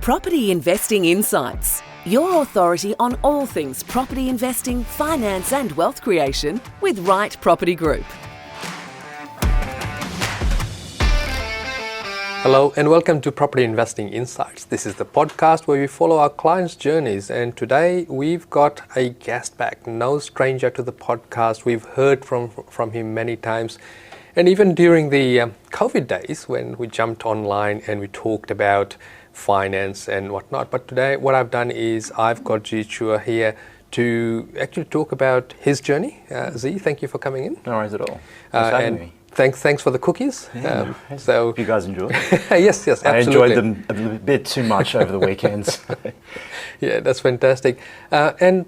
Property Investing Insights, your authority on all things property investing, finance and wealth creation with Right Property Group. Hello and welcome to Property Investing Insights. This is the podcast where we follow our clients' journeys, and today we've got a guest back, no stranger to the podcast. We've heard from him many times, and even during the COVID days when we jumped online and we talked about finance and whatnot. But today what I've done is I've got Chua here to actually talk about his journey. Z, thank you for coming in. No worries at all. Thanks for having me. Thanks for the cookies. So hope you guys enjoy. yes, absolutely. I enjoyed them a bit too much over the weekends. Yeah, that's fantastic. And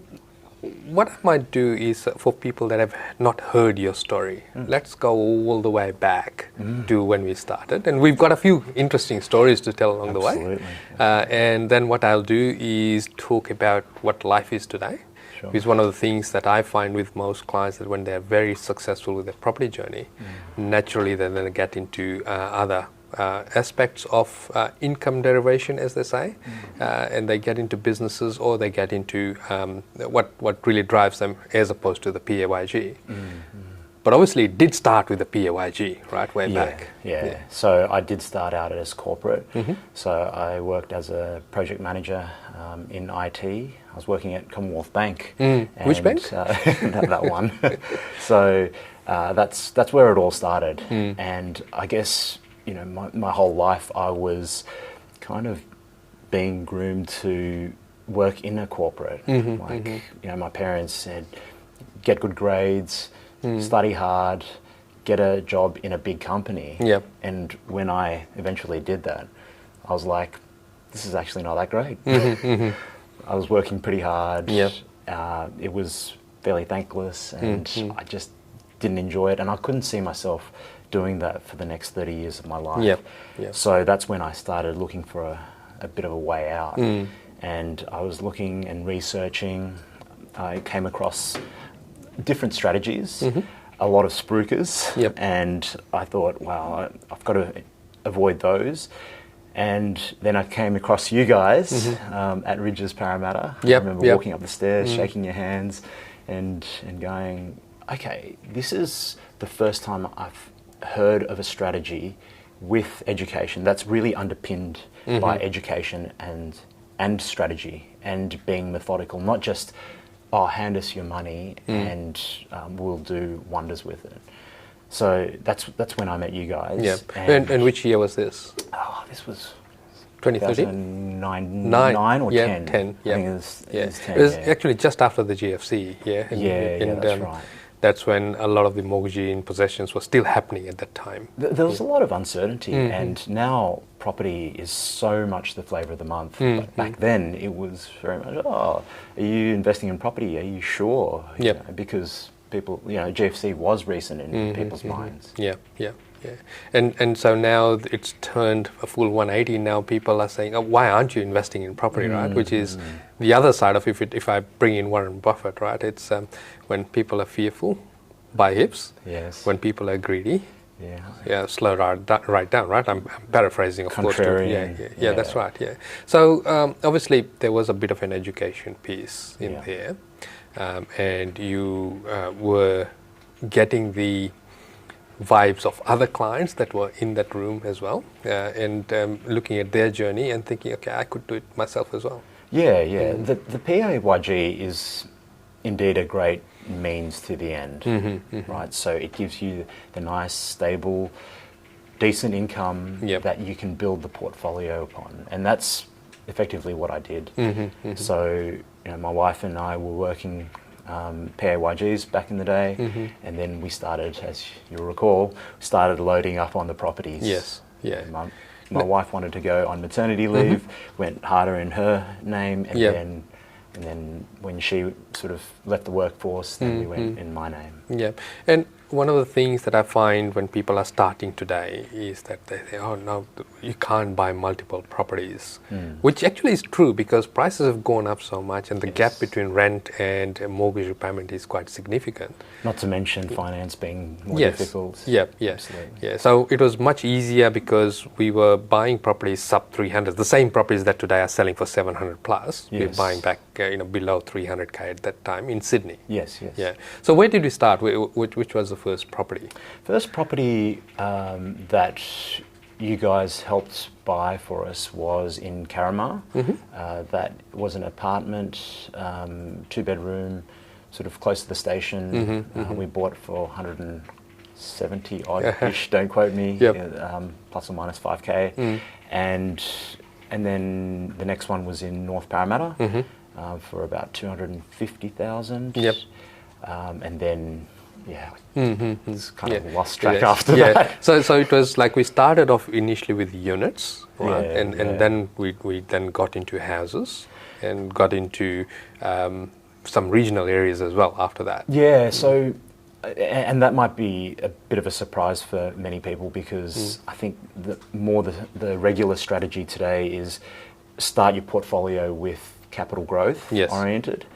what I might do is for people that have not heard your story, let's go all the way back to when we started. And we've got a few interesting stories to tell along the way. And then what I'll do is talk about what life is today. Sure. Because one of the things that I find with most clients that when they're very successful with their property journey, naturally then they get into other aspects of income derivation, as they say, and they get into businesses or they get into what really drives them as opposed to the PAYG. But obviously it did start with the PAYG, right, way back. Yeah, so I did start out as corporate. So I worked as a project manager in IT. I was working at Commonwealth Bank. Which bank? That one. So that's where it all started. And I guess, you know, my whole life I was kind of being groomed to work in a corporate. You know, my parents said, get good grades, study hard, get a job in a big company. And when I eventually did that, I was like, this is actually not that great. I was working pretty hard. It was fairly thankless, and I just didn't enjoy it, and I couldn't see myself doing that for the next 30 years of my life. So that's when I started looking for a bit of a way out. And I was looking and researching. I came across different strategies, a lot of spruikers, and I thought, wow, I've got to avoid those. And then I came across you guys at Ridges Parramatta. I remember walking up the stairs, shaking your hands and going, okay, this is the first time I've heard of a strategy with education that's really underpinned by education and strategy and being methodical, not just, oh, hand us your money and we'll do wonders with it. So that's when I met you guys. And which year was this? Oh, this was 2013? 9 or 10. 10. I think it was 10. It was actually just after the GFC. That's right. That's when a lot of the mortgagee in possessions were still happening at that time. There was a lot of uncertainty, and now property is so much the flavour of the month. But back then, it was very much, oh, are you investing in property? Are you sure? You know, because people, you know, GFC was recent in people's minds. And so now it's turned a full 180. Now people are saying, oh, why aren't you investing in property, right? Which is the other side of if I bring in Warren Buffett, right? It's when people are fearful, buy hips. When people are greedy, slow right down, right? I'm paraphrasing, of course. That's right. So obviously there was a bit of an education piece in there, and you were getting the vibes of other clients that were in that room as well, and looking at their journey and thinking, okay, I could do it myself as well. The PAYG is indeed a great means to the end, right? So it gives you the nice, stable, decent income that you can build the portfolio upon, and that's effectively what I did. So, you know, my wife and I were working PAYGs back in the day, and then we started, as you'll recall, loading up on the properties. My wife wanted to go on maternity leave, went harder in her name, and then when she sort of left the workforce, then we went in my name. And one of the things that I find when people are starting today is that they say, oh no, you can't buy multiple properties, which actually is true because prices have gone up so much and the gap between rent and mortgage repayment is quite significant. Not to mention finance being more difficult. Yeah. So it was much easier because we were buying properties sub 300, the same properties that today are selling for 700 plus. We're buying back below 300k at that time in Sydney. Yes. Yeah. So where did we start? Which was the first property? First property that you guys helped buy for us was in Carramar. That was an apartment, 2-bedroom, sort of close to the station. We bought it for 170 odd-ish, don't quote me, plus or minus 5k. And then the next one was in North Parramatta for about 250,000. And then it's kind of lost track after that. So it was like we started off initially with units, right? And then we then got into houses and got into some regional areas as well after that. Yeah, so, and that might be a bit of a surprise for many people because I think the regular strategy today is start your portfolio with capital growth oriented.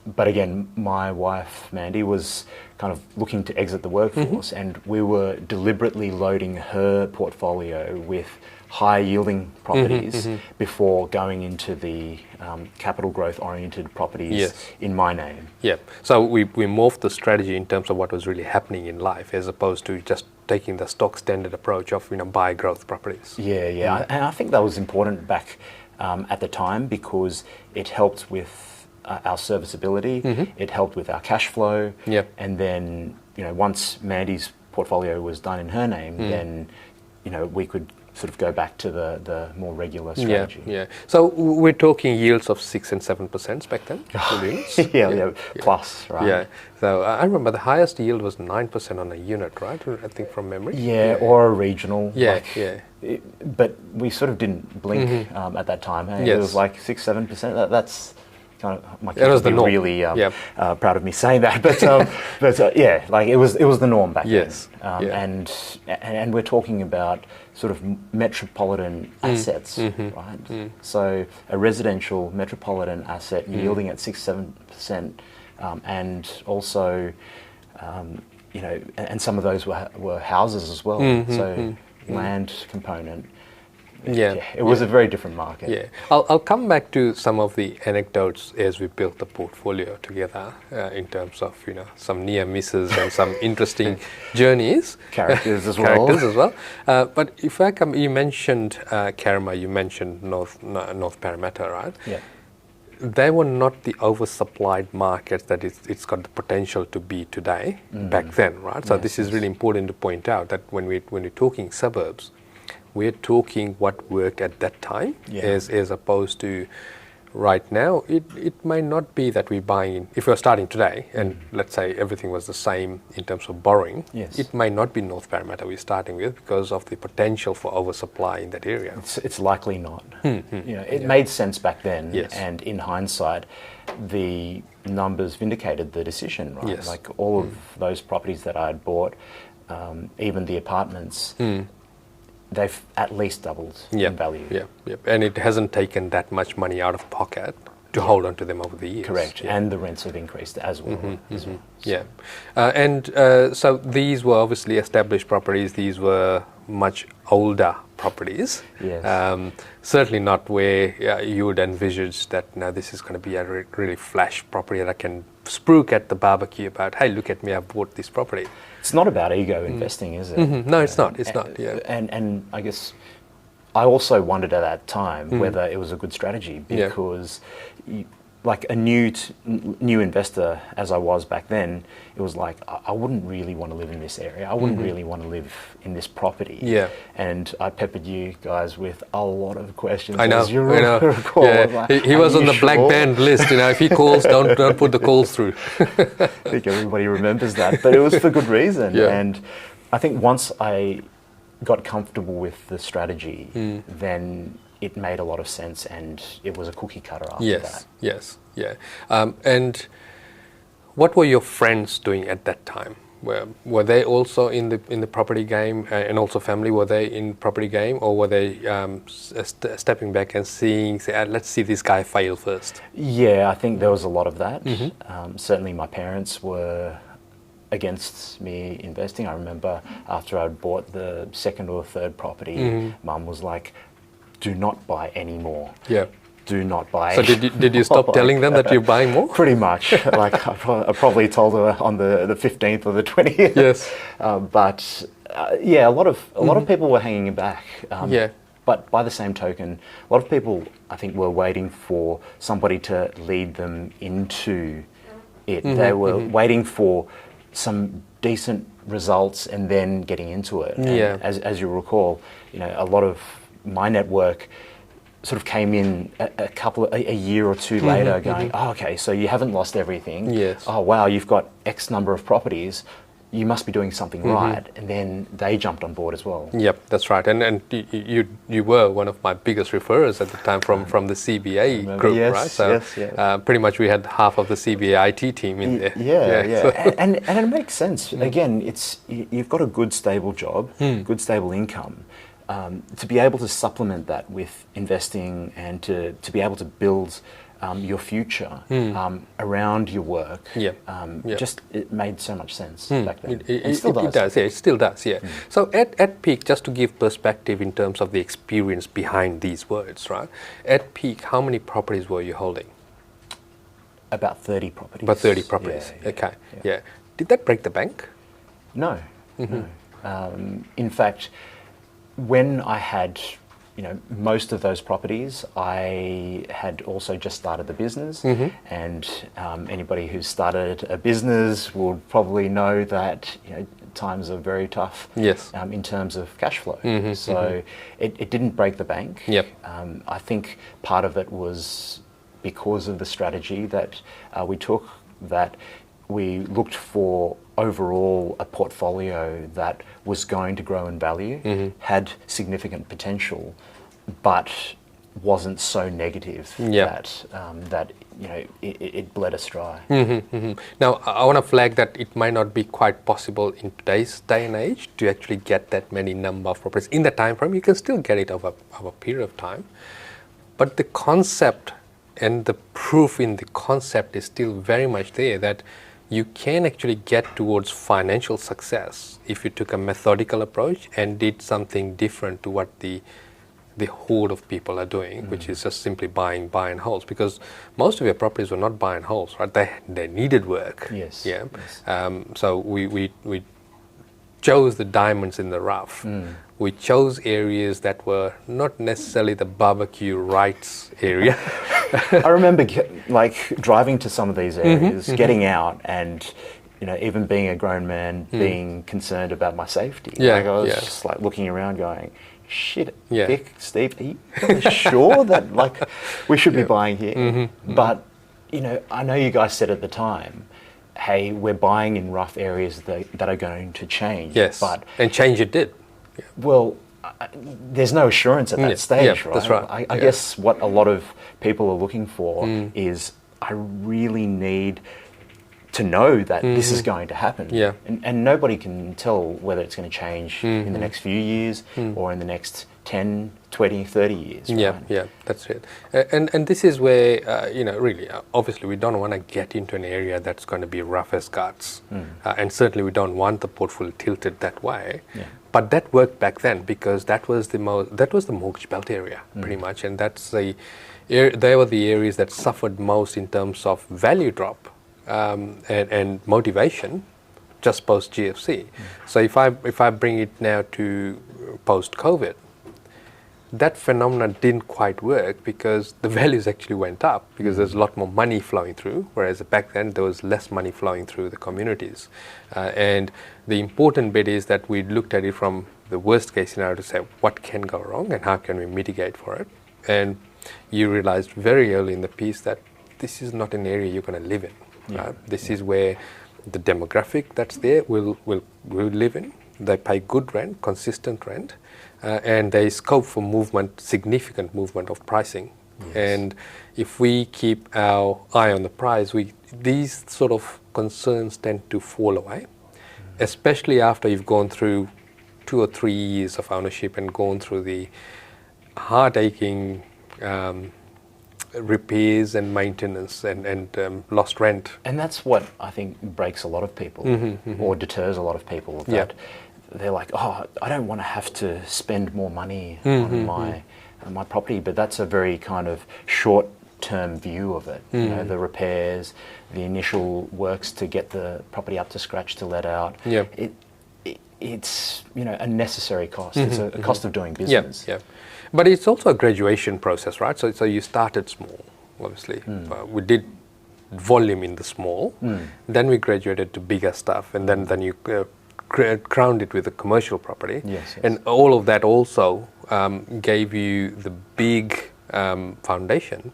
But again, my wife, Mandy, was kind of looking to exit the workforce and we were deliberately loading her portfolio with high yielding properties before going into the capital growth oriented properties in my name. Yeah, so we morphed the strategy in terms of what was really happening in life as opposed to just taking the stock standard approach of buy growth properties. Yeah. And I think that was important back at the time because it helped with our serviceability, it helped with our cash flow, and then once Mandy's portfolio was done in her name, then we could sort of go back to the more regular strategy. Yeah. So we're talking yields of 6 and 7% back then. Plus, right? Yeah. So I remember the highest yield was 9% on a unit, right? I think from memory. Or a regional. But we sort of didn't blink at that time. It was like 6-7%. That's kind of, my kids would be really proud of me saying that, but like it was the norm back then. And we're talking about sort of metropolitan assets, right? So a residential metropolitan asset yielding at 6-7%, and also and some of those were houses as well. So land component. It was a very different market. Yeah, I'll come back to some of the anecdotes as we built the portfolio together in terms of some near misses and some interesting journeys, characters as well. But if I come, you mentioned Carramar, you mentioned North Parramatta, right? Yeah. They were not the oversupplied markets that it's got the potential to be today back then, right? So this is really important to point out that when we're talking suburbs, we're talking what worked at that time as opposed to right now. It might not be that we're buying, if we're starting today and let's say everything was the same in terms of borrowing, it might not be North Parramatta we're starting with because of the potential for oversupply in that area. It's likely not. It made sense back then, and in hindsight, the numbers vindicated the decision, right? Like all of those properties that I had bought, even the apartments, they've at least doubled in value. And it hasn't taken that much money out of pocket to hold on to them over the years. Correct, and the rents have increased as well. So these were obviously established properties. These were much older properties. Certainly not where you would envisage that now this is going to be a really flash property that I can spruik at the barbecue about, hey, look at me, I've bought this property. It's not about ego investing, is it? No, it's not. It's not. And I guess I also wondered at that time whether it was a good strategy because, like a new investor, as I was back then, it was like I wouldn't really want to live in this area. I wouldn't really want to live in this property. And I peppered you guys with a lot of questions. I know. Like, he was on the black band list. If he calls, don't put the calls through. I think everybody remembers that, but it was for good reason. And I think once I got comfortable with the strategy, then it made a lot of sense, and it was a cookie cutter after that. And what were your friends doing at that time? Were they also in the property game, and also family? Were they in property game, or were they stepping back and seeing, say, let's see this guy fail first? Yeah, I think there was a lot of that. Certainly, my parents were against me investing. I remember after I'd bought the second or third property, Mum was like, "Do not buy any more." Yeah. Do not buy. So did you stop telling them that you're buying more? Pretty much. Like I probably told her on the 15th or the 20th. Yes. But yeah, a lot of people were hanging back. Yeah. But by the same token, a lot of people, I think, were waiting for somebody to lead them into it. They were waiting for some decent results and then getting into it. Yeah. And as you recall, a lot of my network sort of came in a year or two later going, oh, okay, so you haven't lost everything. Yes. Oh, wow, you've got X number of properties. You must be doing something right. And then they jumped on board as well. Yep, that's right. And you were one of my biggest referrers at the time from the CBA group, yes, right? So yes. pretty much we had half of the CBA IT team in there. Yeah. So and it makes sense. Again, you've got a good stable job, good stable income. To be able to supplement that with investing and to be able to build your future around your work, just it made so much sense back then. It still does. It still does, yeah. So at Peak, just to give perspective in terms of the experience behind these words, right? At Peak, how many properties were you holding? About 30 properties. About 30 properties, okay. Yeah. Did that break the bank? No. No. In fact, when I had, most of those properties, I had also just started the business, and anybody who's started a business will probably know that times are very tough. Yes. In terms of cash flow. So it didn't break the bank. Yep. I think part of it was because of the strategy that we took, that we looked for overall a portfolio that was going to grow in value, had significant potential, but wasn't so negative that it bled us dry. Now, I want to flag that it might not be quite possible in today's day and age to actually get that many number of properties in the time frame. You can still get it over a period of time, but the concept and the proof in the concept is still very much there, that you can actually get towards financial success if you took a methodical approach and did something different to what the horde of people are doing, which is just simply buy and holds. Because most of your properties were not buy and holds, right? They needed work. Yes. Yeah. Yes. So we chose the diamonds in the rough. We chose areas that were not necessarily the barbecue rights area. I remember driving to some of these areas, getting out, and even being a grown man, being concerned about my safety. I was just looking around, going, "Shit, Vic, Steve, are you really sure that we should be buying here?" But I know you guys said at the time, "Hey, we're buying in rough areas that are going to change." Yes, and change it did. Well, there's no assurance at that stage, right? That's right. I guess what a lot of people are looking for is, I really need to know that this is going to happen. Yeah. And nobody can tell whether it's going to change in the next few years or in the next 10, 20, 30 years. Right? Yeah, that's it. And this is where, really, obviously we don't want to get into an area that's going to be rough as guts. And certainly we don't want the portfolio tilted that way. Yeah. But that worked back then because that was the mortgage belt area, pretty much. And they were the areas that suffered most in terms of value drop and motivation just post GFC. So if I bring it now to post COVID, that phenomenon didn't quite work because the values actually went up because there's a lot more money flowing through, whereas back then there was less money flowing through the communities. And the important bit is that we looked at it from the worst case scenario to say what can go wrong and how can we mitigate for it. And you realized very early in the piece that this is not an area you're going to live in. This is where the demographic that's there will live in. They pay good rent, consistent rent, and there is scope for movement, significant movement of pricing. Yes. And if we keep our eye on the price, these sort of concerns tend to fall away. especially after you've gone through 2 or 3 years of ownership and gone through the heart-aching repairs and maintenance and lost rent. And that's what I think breaks a lot of people, or deters a lot of people. That they're like, oh, I don't want to have to spend more money on my property. But that's a very kind of short-term view of it. You know, the repairs, the initial works to get the property up to scratch to let out. It's a necessary cost. It's a cost of doing business. But it's also a graduation process, right? So you started small, obviously. We did volume in the small, then we graduated to bigger stuff, and then you crowned it with a commercial property. And all of that also gave you the big foundation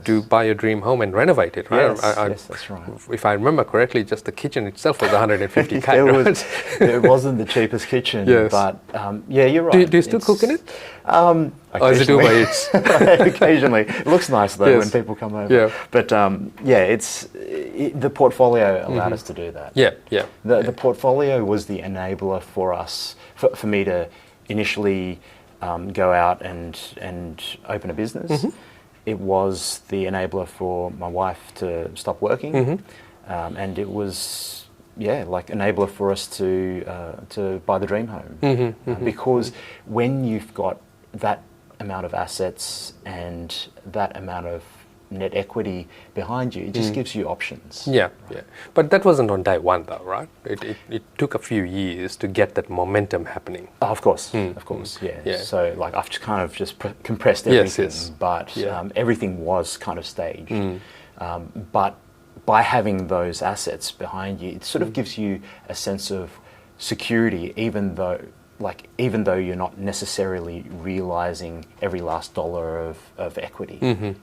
to buy your dream home and renovate it, right? Yes, that's right. If I remember correctly, just the kitchen itself was 150K. It wasn't the cheapest kitchen, but you're right. Do you still cook in it? Or is it Uber Eats? Occasionally. It looks nice though when people come over. But the portfolio allowed us to do that. The portfolio was the enabler for us, for me to initially go out and open a business. It was the enabler for my wife to stop working, and it was like enabler for us to buy the dream home. Because when you've got that amount of assets and that amount of net equity behind you, it just gives you options. But that wasn't on day one though, right? It took a few years to get that momentum happening. Of course. So like I've kind of just compressed everything, but everything was kind of staged. But by having those assets behind you, it sort of gives you a sense of security, even though you're not necessarily realizing every last dollar of equity.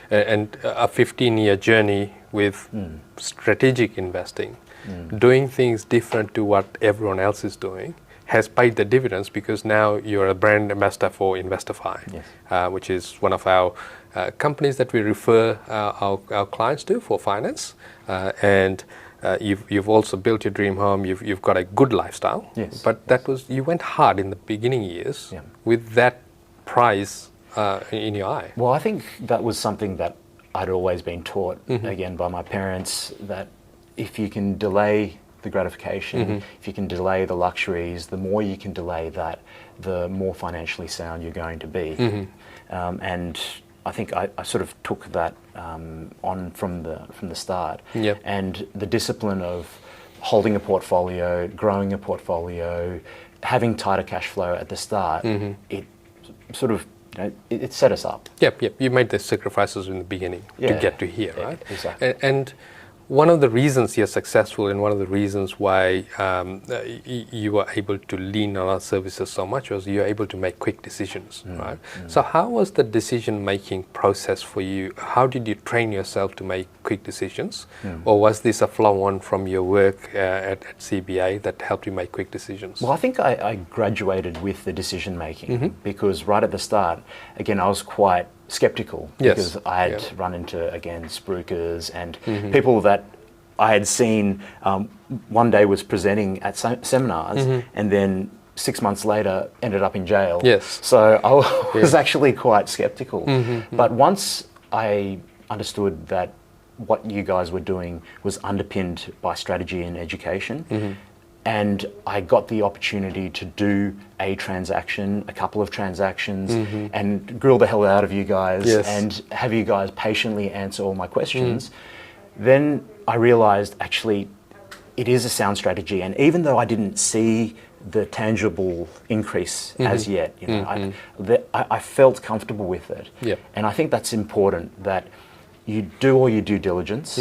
And a 15-year journey with strategic investing, doing things different to what everyone else is doing, has paid the dividends, because now you're a brand ambassador for Investifi, which is one of our companies that we refer our clients to for finance. And you've also built your dream home. You've got a good lifestyle. But you went hard in the beginning years with that prize in your eye. Well, I think that was something that I'd always been taught, again, by my parents, that if you can delay the gratification, if you can delay the luxuries, the more you can delay that, the more financially sound you're going to be. And I think I sort of took that on from the start. And the discipline of holding a portfolio, growing a portfolio, having tighter cash flow at the start, it sort of it set us up. You made the sacrifices in the beginning to get to here, right? Exactly. And one of the reasons you're successful, and one of the reasons why you were able to lean on our services so much, was you're able to make quick decisions, right? So how was the decision-making process for you? How did you train yourself to make quick decisions? Or was this a flow-on from your work at CBA that helped you make quick decisions? Well, I think I graduated with the decision-making, because right at the start, again, I was quite skeptical, because I had run into, again, spruikers and people that I had seen one day was presenting at seminars and then 6 months later ended up in jail. So I was actually quite skeptical. But once I understood that what you guys were doing was underpinned by strategy and education, and I got the opportunity to do a transaction, a couple of transactions, and grill the hell out of you guys and have you guys patiently answer all my questions, then I realized actually it is a sound strategy. And even though I didn't see the tangible increase as yet, I felt comfortable with it. And I think that's important, that you do all your due diligence,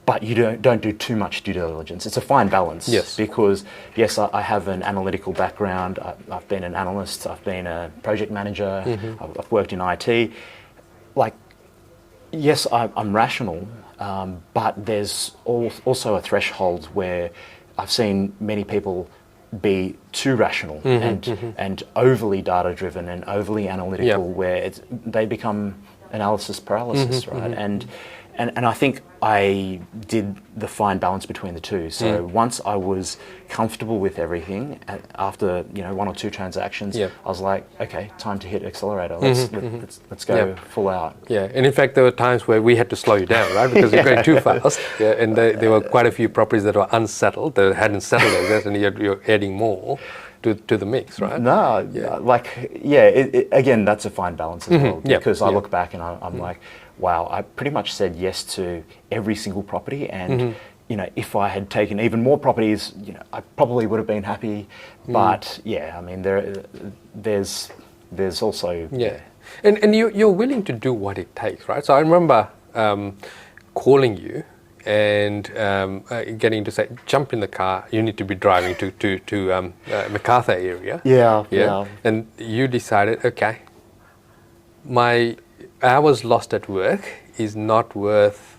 but you don't do too much due diligence. It's a fine balance. Because I have an analytical background. I've been an analyst. I've been a project manager. I've worked in IT. I'm rational, but there's also a threshold where I've seen many people be too rational and overly data driven and overly analytical, where they become analysis paralysis, right? And I think I did the fine balance between the two. So once I was comfortable with everything, after 1 or 2 transactions, I was like, okay, time to hit accelerator. Let's go full out. Yeah, and in fact, there were times where we had to slow you down, right? Because you're going too fast. Yeah, and there were quite a few properties that were unsettled, that hadn't settled yet, and you're adding more to the mix, right? No, again, that's a fine balance as well. Because I look back and I'm like, wow, I pretty much said yes to every single property, and if I had taken even more properties, I probably would have been happy. But I mean, there's also and you're willing to do what it takes, right? So I remember calling you and getting to say, jump in the car. You need to be driving to MacArthur area. Yeah. And you decided, okay, my hours lost at work is not worth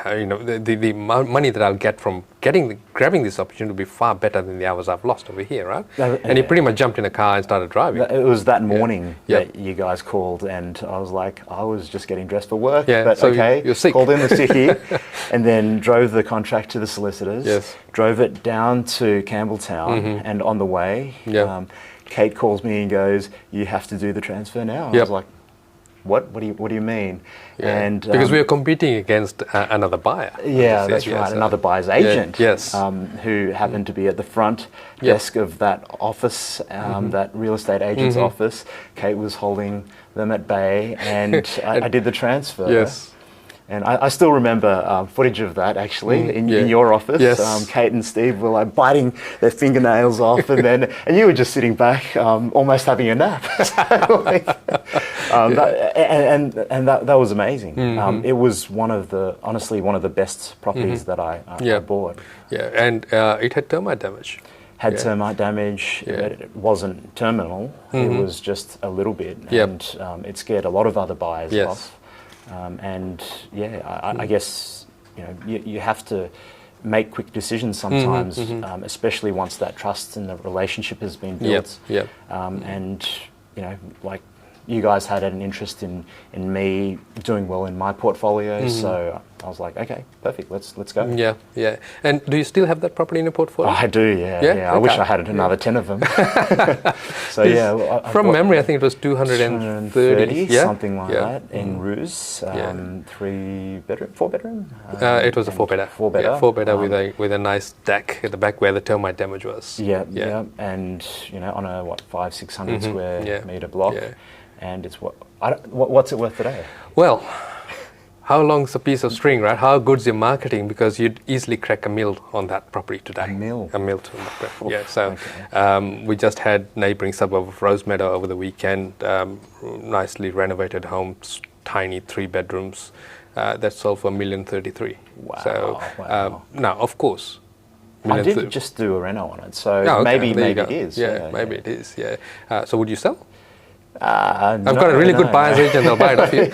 the money that I'll get from grabbing this opportunity will be far better than the hours I've lost over here, right? And you pretty much jumped in a car and started driving. It was that morning that you guys called, and I was like, I was just getting dressed for work, but so okay, you're sick. Called in the sickie, and then drove the contract to the solicitors, drove it down to Campbelltown, and on the way, Kate calls me and goes, you have to do the transfer now. I was like, what do you mean? And because we are competing against another buyer. Yeah, that's right. Another buyer's agent. Yes. Who happened to be at the front desk of that office, that real estate agent's office. Kate was holding them at bay, and I did the transfer. Yes. And I still remember footage of that actually in your office. Yes. Kate and Steve were like biting their fingernails off, and you were just sitting back, almost having a nap. That was amazing. It was honestly one of the best properties that I bought. Yeah, and it had termite damage. Had termite damage. It wasn't terminal. It was just a little bit, and it scared a lot of other buyers off. I guess you have to make quick decisions sometimes, especially once that trust and the relationship has been built. And like you guys had an interest in me doing well in my portfolio, so I was like, okay, perfect, let's go. Yeah. And do you still have that property in your portfolio? Oh, I do, yeah. I wish I had another 10 of them. So from memory, I think it was 230, something like that, in Ruse, 4-bedroom. It was a 4-bedder. 4-bedder. Yeah, 4-bedder with a nice deck at the back where the termite damage was. Yeah. And on a 500-600 square meter block. Yeah. And it's what's it worth today? Well, how long's a piece of string, right? How good's your marketing? Because you'd easily crack a mil on that property today. A mil? A mil. Yeah, so we just had neighbouring suburb of Rosemeadow over the weekend, nicely renovated homes, tiny 3 bedrooms, that sold for $1,033,000. Wow. So now, of course, I did just do a reno on it, so maybe it is. Maybe it is, yeah. So would you sell? I've got a really good buyer's agent, they'll buy it off you.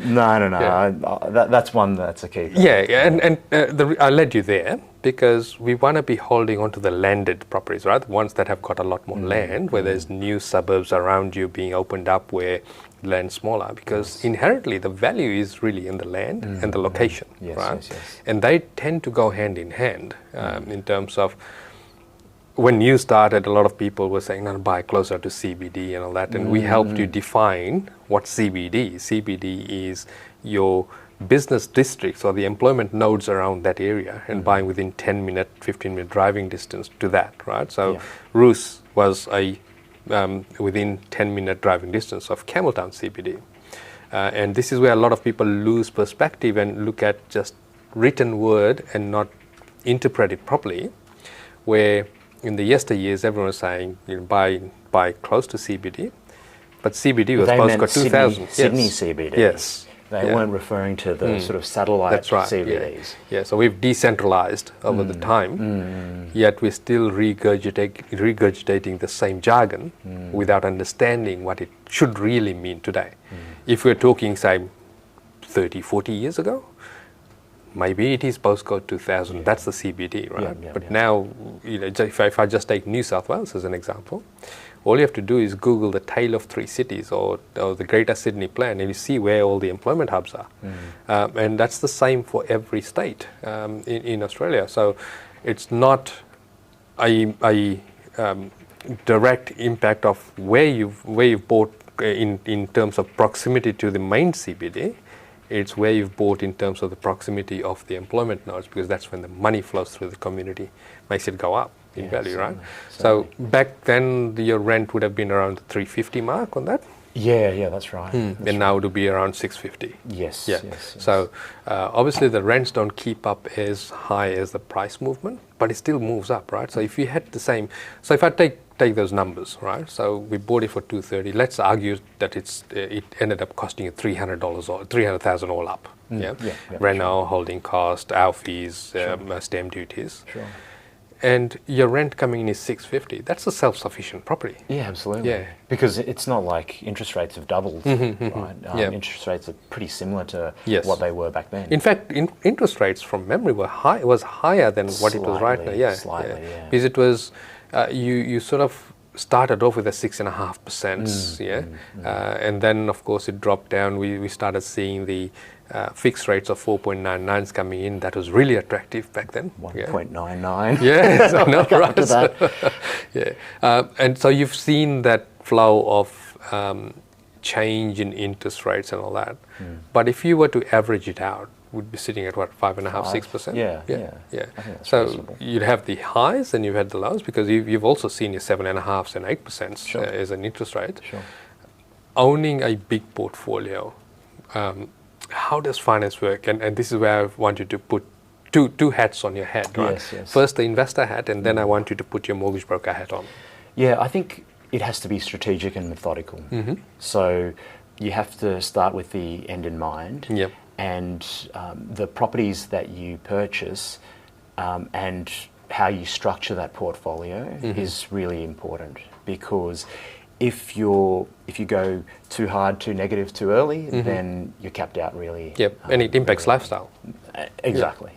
No. That's one that's a key. And I led you there because we want to be holding on to the landed properties, right? The ones that have got a lot more land, where there's new suburbs around you being opened up where land's smaller, because inherently the value is really in the land and the location, right? Yes. And they tend to go hand in hand in terms of, when you started, a lot of people were saying, no, buy closer to CBD and all that. And we helped you define what CBD is. CBD is your business districts or the employment nodes around that area, and buying within 10-minute, 15-minute driving distance to that, right? So Roos was within 10-minute driving distance of Campbelltown CBD. And this is where a lot of people lose perspective and look at just written word and not interpret it properly, where in the yesteryears, everyone was saying, buy close to CBD, but CBD was postcode 2000. Sydney CBD. Yes. They weren't referring to the sort of satellite CBDs. Yeah, so we've decentralized over the time, yet we're still regurgitating the same jargon without understanding what it should really mean today. If we're talking, say, 30, 40 years ago, maybe it is postcode 2000. That's the CBD, right? Yeah, but yeah. now, if I just take New South Wales as an example, all you have to do is Google the Tale of Three Cities or the Greater Sydney Plan, and you see where all the employment hubs are. And that's the same for every state in Australia. So it's not a direct impact of where you've bought in terms of proximity to the main CBD. It's where you've bought in terms of the proximity of the employment nodes, because that's when the money flows through the community, makes it go up in value, right? Certainly. So back then, your rent would have been around the 350 mark on that. Yeah, that's right. And now it will be around 650. Yes. Yeah. Yes. So obviously the rents don't keep up as high as the price movement, but it still moves up, right? So if you had the same, so if I take those numbers, right? So we bought it for 230. Let's argue that it ended up costing you $300 or 300,000 all up. Yeah. Reno, holding cost, our fees, stamp duties. Sure. And your rent coming in is 650. That's a self-sufficient property. Yeah, absolutely. Yeah. Because it's not like interest rates have doubled, right? Interest rates are pretty similar to what they were back then. In fact, interest rates from memory were high. Was higher than what it was right now. Yeah, slightly. Because it was you sort of started off with a 6.5%. And then of course it dropped down. We started seeing the fixed rates of 4.99s coming in. That was really attractive back then. 1.99. Yeah, so no, right. That. And so you've seen that flow of change in interest rates and all that. But if you were to average it out, would be sitting at what, 5.5%, 6%? Yeah. Yeah. I think that's so reasonable. you'd have the highs and you've had the lows, because you've also seen your 7.5s and 8% as an interest rate. Sure. Owning a big portfolio, how does finance work? And this is where I want you to put two hats on your head, right? Yes. First the investor hat, and then I want you to put your mortgage broker hat on. Yeah, I think it has to be strategic and methodical. So you have to start with the end in mind. Yep. And the properties that you purchase and how you structure that portfolio is really important, because if you go too hard, too negative, too early, then you're capped out really. Yep, and it impacts lifestyle. Exactly.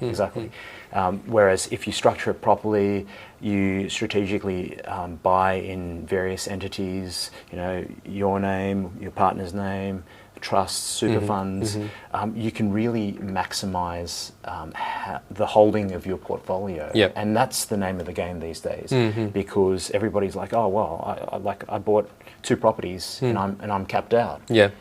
Whereas if you structure it properly, you strategically buy in various entities, your name, your partner's name, trusts, super funds, you can really maximize the holding of your portfolio. Yep. And that's the name of the game these days, because everybody's like, oh well, I bought 2 properties and I'm capped out. Yeah.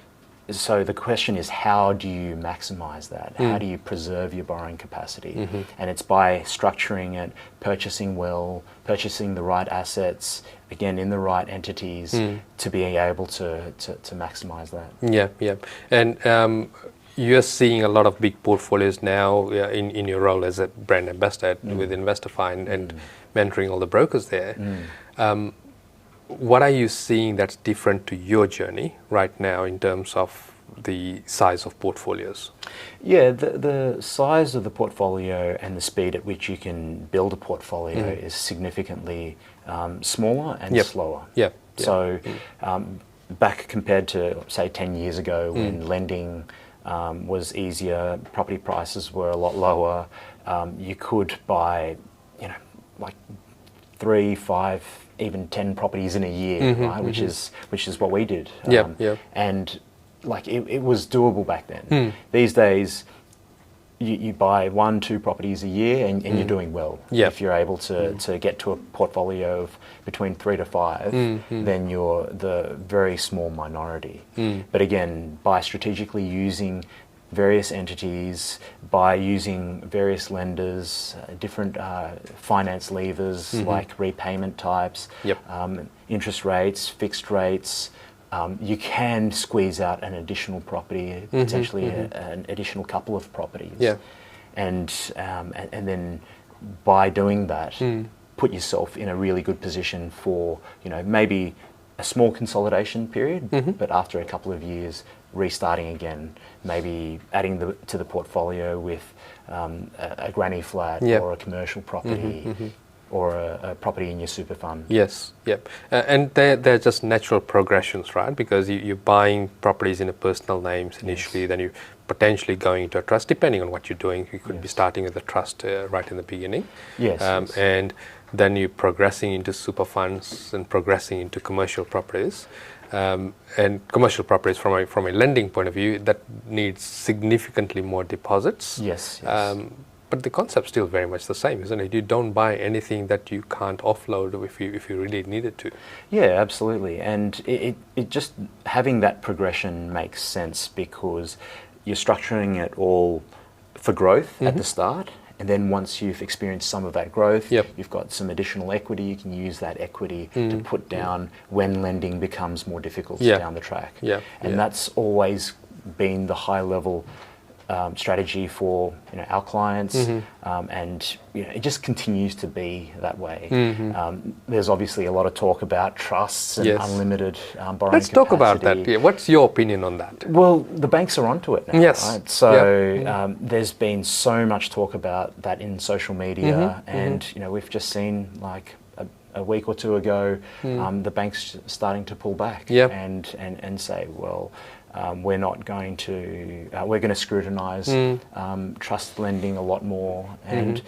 So the question is, how do you maximize that? How do you preserve your borrowing capacity? And it's by structuring it, purchasing well, purchasing the right assets, again in the right entities, to be able to maximize that. Yeah. And you're seeing a lot of big portfolios now in your role as a brand ambassador with Investifi and mentoring all the brokers there. What are you seeing that's different to your journey right now in terms of the size of portfolios? Yeah, the size of the portfolio and the speed at which you can build a portfolio is significantly smaller and slower. Yep. So back compared to, say, 10 years ago when lending was easier, property prices were a lot lower, you could buy, like 3, 5, even 10 properties in a year, right? Which is what we did. And like it was doable back then. These days, you buy 1, 2 properties a year and you're doing well. If you're able to get to a portfolio of between 3 to 5, then you're the very small minority. But again, by strategically using various entities, by using various lenders, different finance levers like repayment types, interest rates, fixed rates, you can squeeze out an additional property, potentially an additional couple of properties. And then by doing that, put yourself in a really good position for, maybe a small consolidation period, but after a couple of years, restarting again, maybe adding to the portfolio with a granny flat or a commercial property or a property in your super fund. Yes, and they're just natural progressions, right? Because you're buying properties in a personal names initially, then you potentially going into a trust, depending on what you're doing. You could be starting with a trust right in the beginning. Yes, yes. And then you're progressing into super funds and progressing into commercial properties. And commercial properties from a lending point of view, that needs significantly more deposits. Yes, yes. But the concept's still very much the same, isn't it? You don't buy anything that you can't offload if you really needed to. Yeah, absolutely. And it just, having that progression makes sense because you're structuring it all for growth at the start. And then once you've experienced some of that growth, you've got some additional equity. You can use that equity to put down when lending becomes more difficult down the track. And that's always been the high level strategy for our clients, and it just continues to be that way. There's obviously a lot of talk about trusts and unlimited borrowing capacity. Let's talk about that. Yeah. What's your opinion on that? Well, the banks are onto it now. Yes. Right? So there's been so much talk about that in social media, and we've just seen like a week or two ago, the banks starting to pull back and say, well, we're not going to. We're going to scrutinise trust lending a lot more, and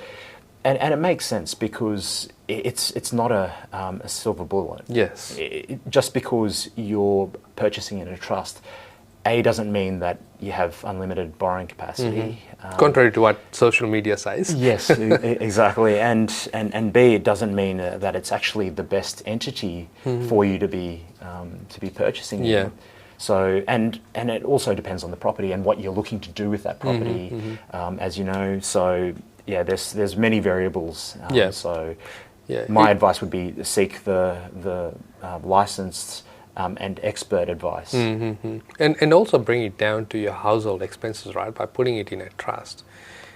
it makes sense because it's not a silver bullet. Yes. Just because you're purchasing in a trust, A, doesn't mean that you have unlimited borrowing capacity. Contrary to what social media says. Yes, exactly. And B, it doesn't mean that it's actually the best entity for you to be purchasing in. So, and it also depends on the property and what you're looking to do with that property, as you know. So, there's many variables. So, my advice would be seek the licensed and expert advice. And also bring it down to your household expenses, right? By putting it in a trust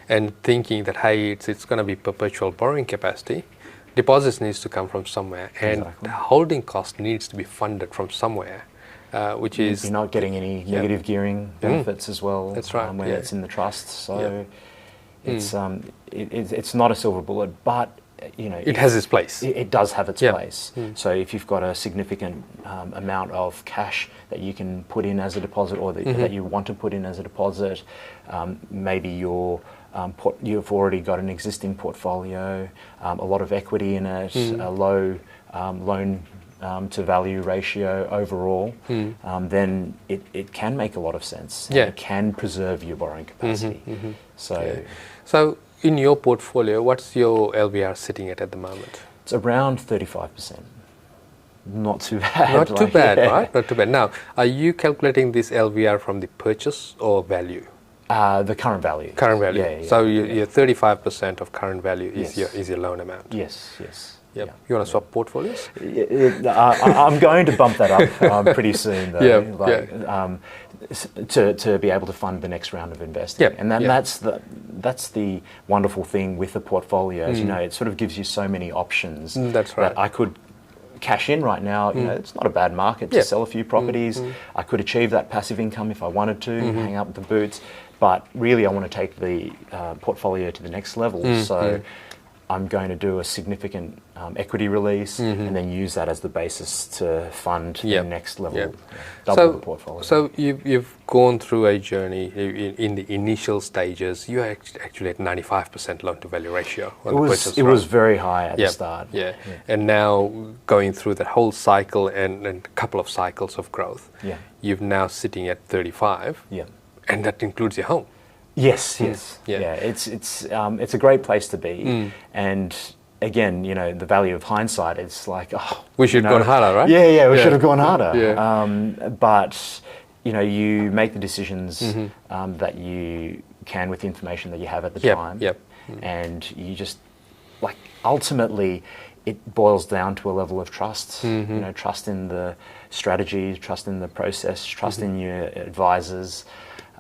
and thinking that, hey, it's going to be perpetual borrowing capacity. Deposits needs to come from somewhere, and the holding cost needs to be funded from somewhere. Which is you're not getting any negative gearing benefits as well. That's right. When it's in the trust, so it's not a silver bullet, but it has its place. It does have its place. So if you've got a significant amount of cash that you can put in as a deposit, or that you want to put in as a deposit, maybe you've already got an existing portfolio, a lot of equity in it, a low loan to value ratio overall, then it can make a lot of sense. It can preserve your borrowing capacity. So in your portfolio, what's your LVR sitting at the moment? It's around 35%. Not too bad. Not too bad, right? Not too bad. Now, are you calculating this LVR from the purchase or value? The current value. Current value. So your 35% of current value is your loan amount. Yes. Yep. You want to swap portfolios? I'm going to bump that up pretty soon, though. To be able to fund the next round of investing, and then that's the wonderful thing with the portfolios. It sort of gives you so many options. That's right. That I could cash in right now. It's not a bad market to sell a few properties. I could achieve that passive income if I wanted to, hang up the boots. But really, I want to take the portfolio to the next level. So I'm going to do a significant equity release and then use that as the basis to fund the next level, double the portfolio. So you've gone through a journey in the initial stages. You are actually at 95% loan to value ratio. It was very high at the start. And now going through that whole cycle and a couple of cycles of growth, you've now sitting at 35. And that includes your home. Yes. It's a great place to be, and again, the value of hindsight. It's like, we should have gone harder, right? We should have gone harder. But you make the decisions that you can with the information that you have at the time, and you just ultimately it boils down to a level of trust. Trust in the strategy, trust in the process, trust in your advisors.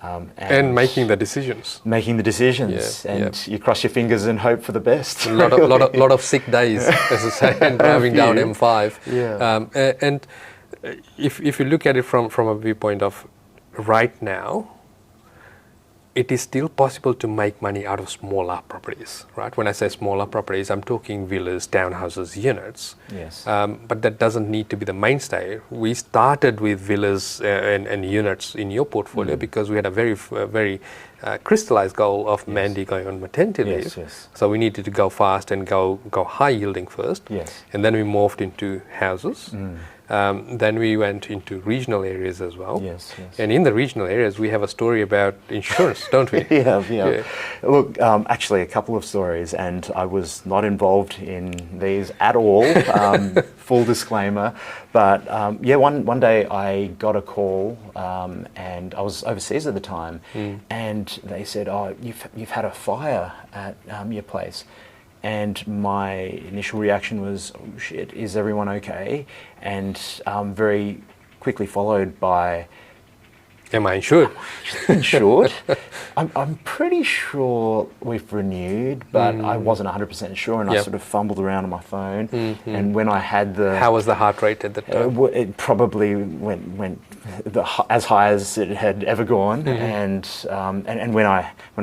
And making the decisions. You cross your fingers and hope for the best. A lot of sick days, as I say, and driving down M5. And if you look at it from a viewpoint of right now, it is still possible to make money out of smaller properties, right? When I say smaller properties, I'm talking villas, townhouses, units. Yes. But that doesn't need to be the mainstay. We started with villas and units in your portfolio because we had a very crystallized goal of Mandy going on maternity leave. Yes. So we needed to go fast and go high yielding first. Yes. And then we morphed into houses. Then we went into regional areas as well. Yes. And in the regional areas, we have a story about insurance, don't we? Yeah. Look, actually, a couple of stories, and I was not involved in these at all. Full disclaimer. But one day I got a call, and I was overseas at the time, and they said, "Oh, you've had a fire at your place." And my initial reaction was, "Oh shit, is everyone okay?" And very quickly followed by, "Am I insured?" Insured? I'm pretty sure we've renewed, but I wasn't 100% sure, and I sort of fumbled around on my phone. And when I had How was the heart rate at the time? It probably went as high as it had ever gone. And when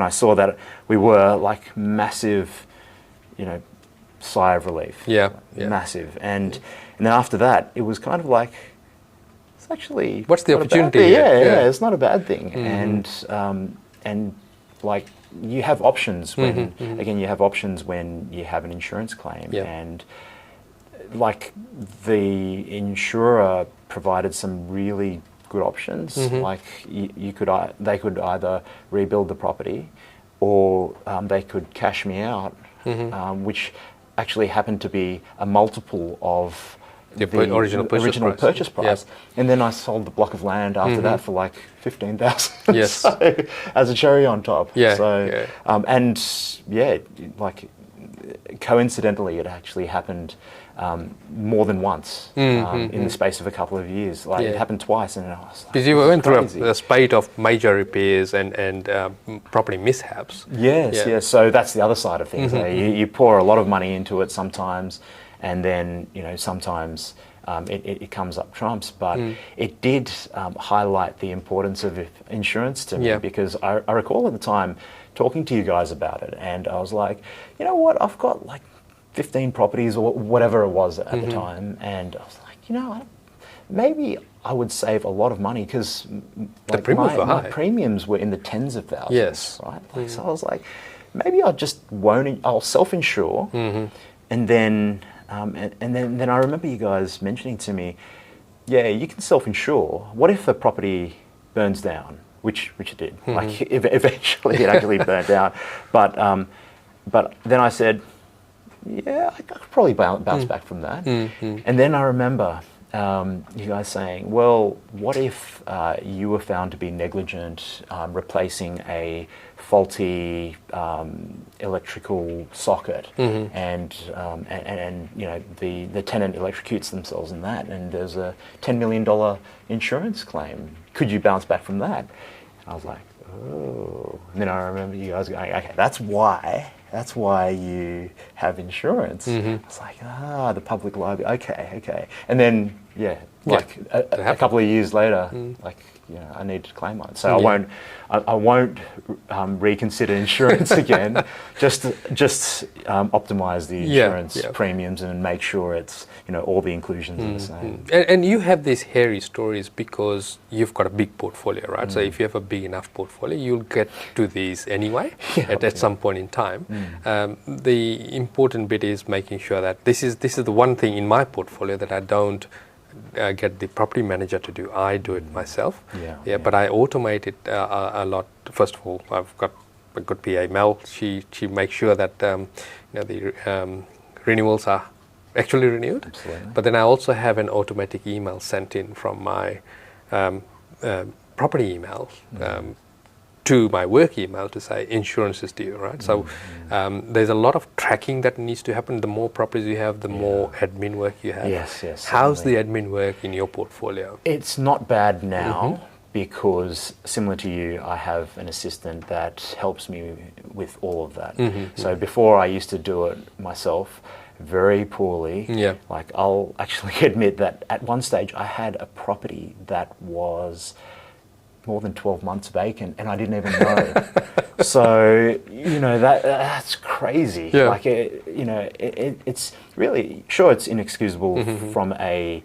I saw that we were like massive, sigh of relief. Massive. And then after that, it was kind of like, it's actually... What's the opportunity? Yeah, it's not a bad thing. And like, you have options when, again, you have options when you have an insurance claim. And like, the insurer provided some really good options. Like, they could either rebuild the property, or they could cash me out, which actually happened to be a multiple of the original purchase price. And then I sold the block of land after that for like 15,000. Yes. So, as a cherry on top. And like, coincidentally, it actually happened more than once in the space of a couple of years. Like, it happened twice, and I was like, because you went through a spate of major repairs and property mishaps. Yes. So that's the other side of things. You pour a lot of money into it sometimes, and then sometimes it comes up trumps. But it did highlight the importance of insurance to me, because I recall at the time talking to you guys about it, and I was like, you know what, I've got like 15 properties or whatever it was at the time, and I was like, maybe I would save a lot of money, because like, my premiums were in the tens of thousands, right? Like, so I was like, maybe I'll self-insure, and then I remember you guys mentioning to me, you can self-insure. What if a property burns down? Which it did. Like, eventually it actually burnt down. But then I said, I could probably bounce back from that. And then I remember you guys saying, well, what if you were found to be negligent replacing a faulty electrical socket, and the tenant electrocutes themselves in that, and there's a $10 million insurance claim. Could you bounce back from that? And I was like, oh. And then I remember you guys going, okay, that's why you have insurance. I was like, the public liability, okay. And then, a couple of years later, I need to claim on it. So I won't reconsider insurance again. Just optimize the insurance premiums and make sure it's all the inclusions are the same. And you have these hairy stories because you've got a big portfolio, right? So if you have a big enough portfolio, you'll get to these anyway at some point in time. The important bit is making sure that this is the one thing in my portfolio that I don't get the property manager to do. I do it myself. But I automate it a lot. First of all, I've got a good PA, Mel. She makes sure that the renewals are actually renewed. Absolutely. But then I also have an automatic email sent in from my property email to my work email to say insurance is due, right? So there's a lot of tracking that needs to happen. The more properties you have, the more admin work you have. Yes. How's the admin work in your portfolio? It's not bad now, because similar to you, I have an assistant that helps me with all of that. So before, I used to do it myself very poorly. Like, I'll actually admit that at one stage I had a property that was more than 12 months vacant, and I didn't even know. So, you know, that's crazy. Yeah. Like, it's really, sure, it's inexcusable from a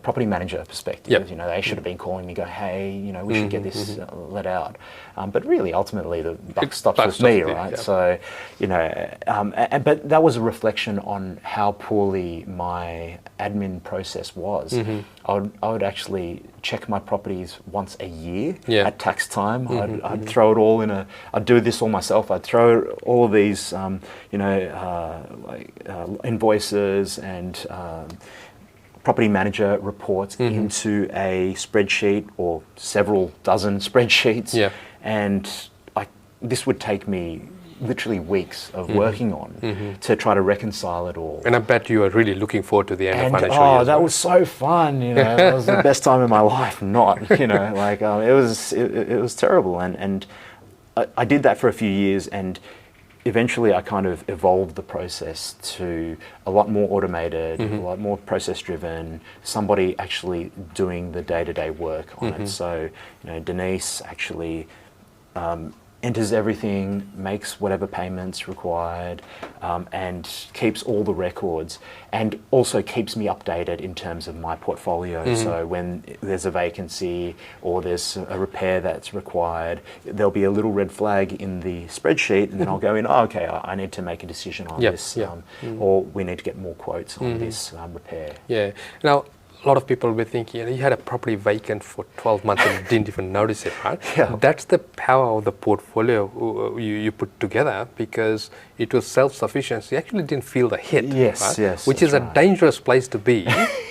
property manager perspective. Yep. You know, they should have been calling me, going, hey, you know, we should get this let out. But really, ultimately, the buck stops with me, right? Yeah. So, you know, but that was a reflection on how poorly my admin process was. I would actually check my properties once a year at tax time. I'd throw it all in I'd do this all myself. I'd throw all of these, invoices and property manager reports into a spreadsheet or several dozen spreadsheets. Yeah. And this would take me literally weeks of working on to try to reconcile it all. And I bet you are really looking forward to the end of financial year. Oh, that was so fun! You know, that was the best time in my life. Not, you know, like it was terrible, and I did that for a few years, and eventually I kind of evolved the process to a lot more automated, a lot more process driven, somebody actually doing the day-to-day work on it. So, you know, Denise actually enters everything, makes whatever payments required, and keeps all the records, and also keeps me updated in terms of my portfolio. So when there's a vacancy or there's a repair that's required, there'll be a little red flag in the spreadsheet, and then I'll go in, oh, okay, I need to make a decision on this, or we need to get more quotes on this repair. Yeah. Now, a lot of people will be thinking, you had a property vacant for 12 months and didn't even notice it, right? Yeah. That's the power of the portfolio you put together, because it was self-sufficient. You actually didn't feel the hit, Yes, right? yes. Which is a dangerous place to be.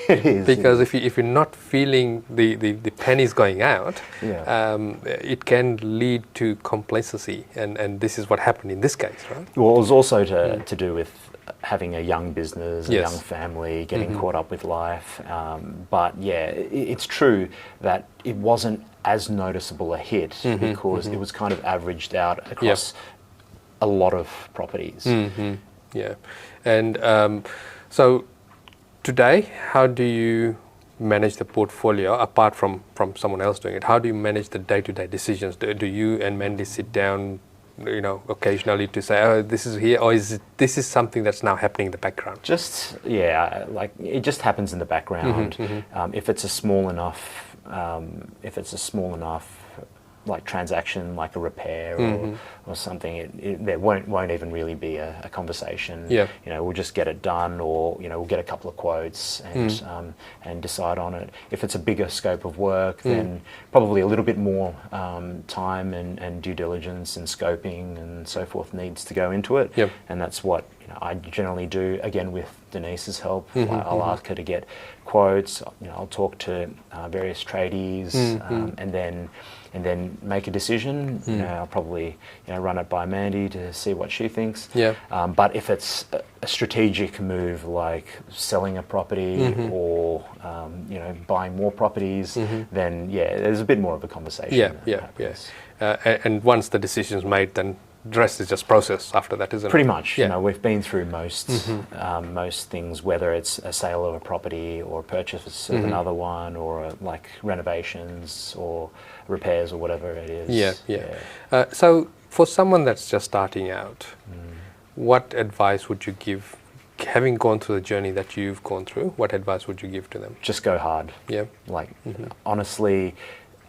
It is. Because if you're not feeling the pennies going out, it can lead to complacency. And this is what happened in this case, right? Well, it was also to do with having a young business, a Yes. young family, getting caught up with life. But yeah, it's true that it wasn't as noticeable a hit because it was kind of averaged out across a lot of properties. Yeah. And so today, how do you manage the portfolio apart from someone else doing it? How do you manage the day-to-day decisions? Do you and Mandy sit down, you know, occasionally to say, oh, this is here, or this is something that's now happening in the background? Just, like it just happens in the background. If it's a small enough, like transaction, like a repair or something, there won't even really be a conversation. Yeah. You know, we'll just get it done, or you know, we'll get a couple of quotes and decide on it. If it's a bigger scope of work, then probably a little bit more time and due diligence and scoping and so forth needs to go into it. Yep. And that's what I generally do, again with Denise's help. I'll ask her to get quotes. You know, I'll talk to various tradies, and then make a decision. You know, I'll probably run it by Mandy to see what she thinks. Yeah. But if it's a strategic move like selling a property or buying more properties, then there's a bit more of a conversation. Yes. And once the decision's made, then the rest is just process after that, isn't it? Pretty much. Yeah. You know, we've been through most things, whether it's a sale of a property or a purchase of another one, or like renovations or repairs or whatever it is. So for someone that's just starting out, what advice would you give, having gone through the journey that you've gone through, what advice would you give to them? Just go hard. Yeah. Like, honestly,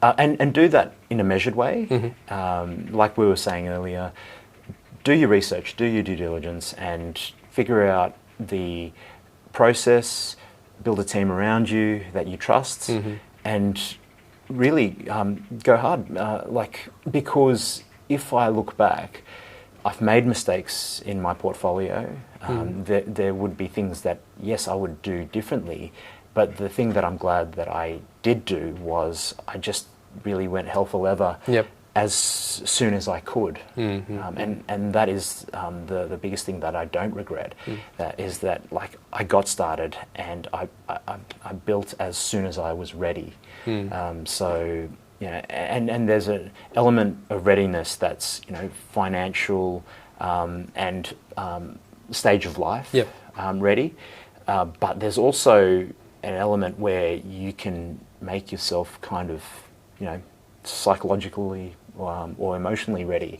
and do that in a measured way. Like we were saying earlier, do your research, do your due diligence, and figure out the process, build a team around you that you trust, and really go hard. Because if I look back, I've made mistakes in my portfolio. There would be things that, yes, I would do differently, but the thing that I'm glad that I did do was I just really went hell for leather as soon as I could. And that is the biggest thing that I don't regret. That is that, like, I got started and I built as soon as I was ready. So, you know, and there's an element of readiness that's, you know, financial and stage of life ready. But there's also an element where you can make yourself kind of, you know, psychologically or emotionally ready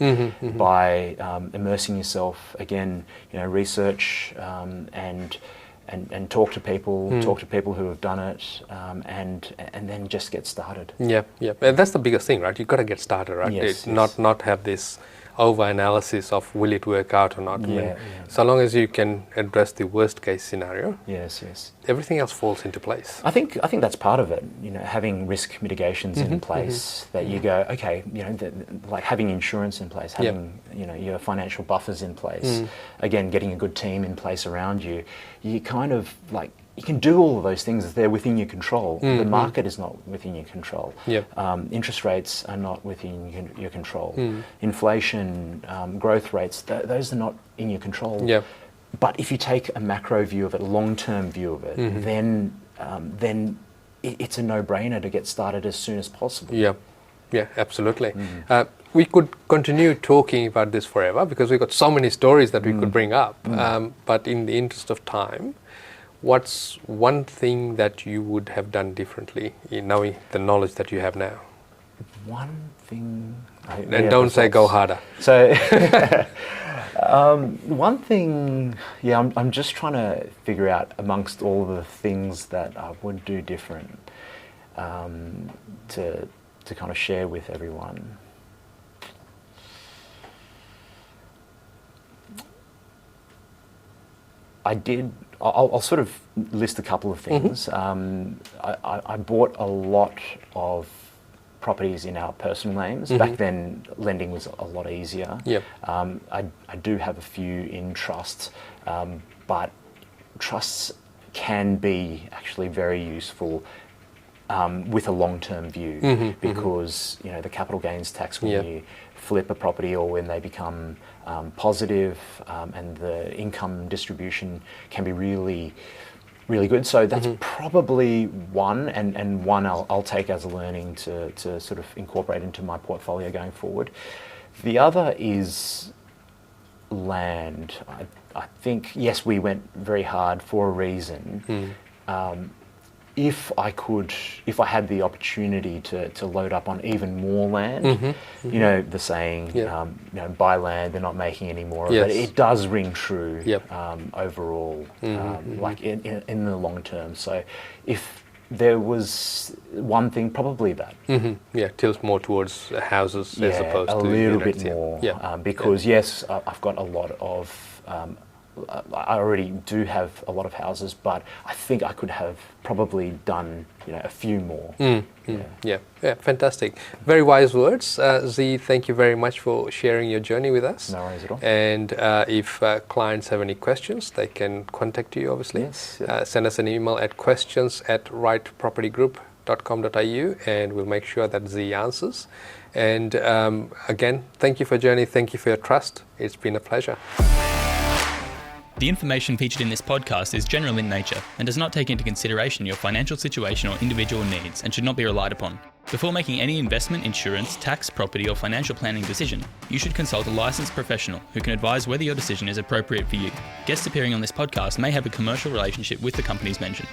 by immersing yourself again, research and talk to people, who have done it, and then just get started. Yeah. And that's the biggest thing, right? You've got to get started, right? Yes. Not have this over-analysis of will it work out or not. So long as you can address the worst-case scenario, everything else falls into place. I think that's part of it. Having risk mitigations in place that you go, okay, like having insurance in place, having your financial buffers in place. Again, getting a good team in place around you. You kind of like. You can do all of those things if they're within your control. The market is not within your control. Interest rates are not within your control. Inflation, growth rates, those are not in your control. But if you take a macro view of it, a long-term view of it, then it's a no-brainer to get started as soon as possible. Yeah, absolutely. We could continue talking about this forever because we've got so many stories that we could bring up. But in the interest of time, what's one thing that you would have done differently in knowing the knowledge that you have now? One thing... And don't say go harder. So, one thing, I'm just trying to figure out amongst all the things that I would do different to kind of share with everyone. I'll sort of list a couple of things. I bought a lot of properties in our personal names. Back then, lending was a lot easier. I do have a few in trusts, but trusts can be actually very useful with a long-term view because the capital gains tax when you flip a property or when they become positive and the income distribution can be really, really good. So that's probably one, and one I'll take as a learning to sort of incorporate into my portfolio going forward. The other is land. I think, yes, we went very hard for a reason. If I had the opportunity to load up on even more land, the saying, buy land, they're not making any more of it. It does ring true overall, like in the long term. So if there was one thing, probably that. Tilts more towards houses as opposed to a little bit more. Because yes, I've got a lot of. I already do have a lot of houses, but I think I could have probably done, a few more. Yeah, fantastic. Very wise words. Z, thank you very much for sharing your journey with us. No worries at all. And if clients have any questions, they can contact you, obviously. Yes. Send us an email at questions@rightpropertygroup.com.au and we'll make sure that Z answers. And again, thank you for your journey. Thank you for your trust. It's been a pleasure. The information featured in this podcast is general in nature and does not take into consideration your financial situation or individual needs and should not be relied upon. Before making any investment, insurance, tax, property or financial planning decision, you should consult a licensed professional who can advise whether your decision is appropriate for you. Guests appearing on this podcast may have a commercial relationship with the companies mentioned.